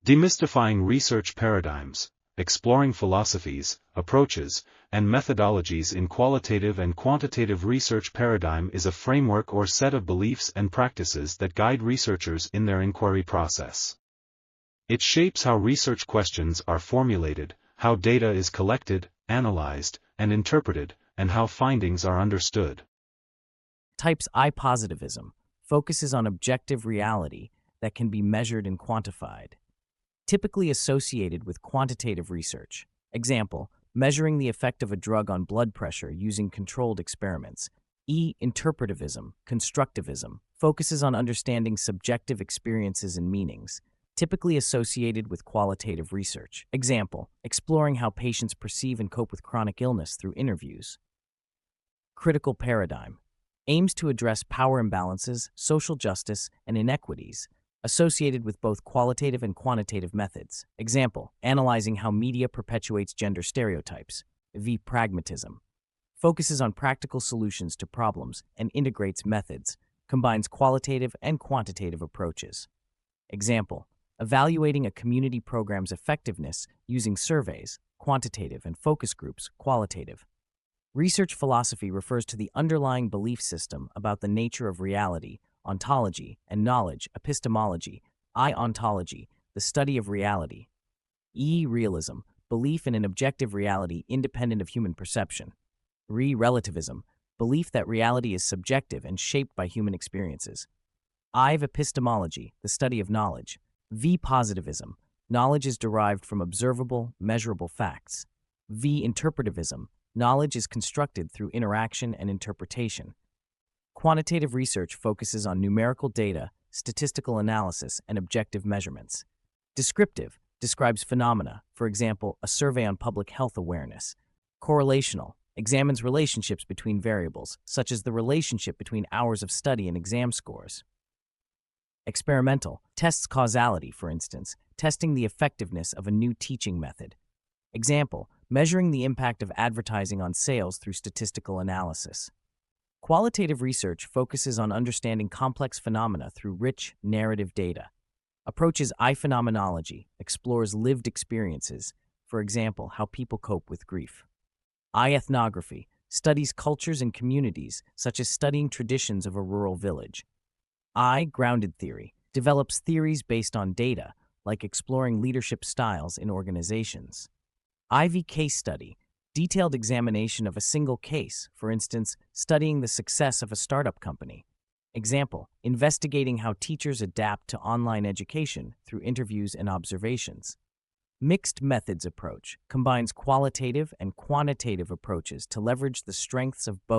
Demystifying research paradigms, exploring philosophies, approaches, and methodologies in qualitative and quantitative research. Paradigm is a framework or set of beliefs and practices that guide researchers in their inquiry process. It shapes how research questions are formulated, how data is collected, analyzed, and interpreted, and how findings are understood. Types. I. Positivism focuses on objective reality that can be measured and quantified. Typically associated with quantitative research. Example, measuring the effect of a drug on blood pressure using controlled experiments. E. Interpretivism, constructivism, focuses on understanding subjective experiences and meanings. Typically associated with qualitative research. Example, exploring how patients perceive and cope with chronic illness through interviews. Critical paradigm aims to address power imbalances, social justice, and inequities, associated with both qualitative and quantitative methods. Example, analyzing how media perpetuates gender stereotypes. V. Pragmatism focuses on practical solutions to problems and integrates methods, combines qualitative and quantitative approaches. Example, evaluating a community program's effectiveness using surveys, quantitative, and focus groups, qualitative. Research philosophy refers to the underlying belief system about the nature of reality, ontology, and knowledge. Epistemology. I. Ontology, the study of reality. E. Realism, belief in an objective reality independent of human perception. Re. Relativism, belief that reality is subjective and shaped by human experiences. I. Epistemology, the study of knowledge. V. Positivism, knowledge is derived from observable, measurable facts. V. Interpretivism, knowledge is constructed through interaction and interpretation. Quantitative research focuses on numerical data, statistical analysis, and objective measurements. Descriptive describes phenomena, for example, a survey on public health awareness. Correlational examines relationships between variables, such as the relationship between hours of study and exam scores. Experimental tests causality, for instance, testing the effectiveness of a new teaching method. Example, measuring the impact of advertising on sales through statistical analysis. Qualitative research focuses on understanding complex phenomena through rich, narrative data. Approaches. I. Phenomenology explores lived experiences, for example, how people cope with grief. I. Ethnography studies cultures and communities, such as studying traditions of a rural village. I. Grounded theory develops theories based on data, like exploring leadership styles in organizations. IV. Case study detailed examination of a single case, for instance, studying the success of a startup company. Example, investigating how teachers adapt to online education through interviews and observations. Mixed methods approach combines qualitative and quantitative approaches to leverage the strengths of both.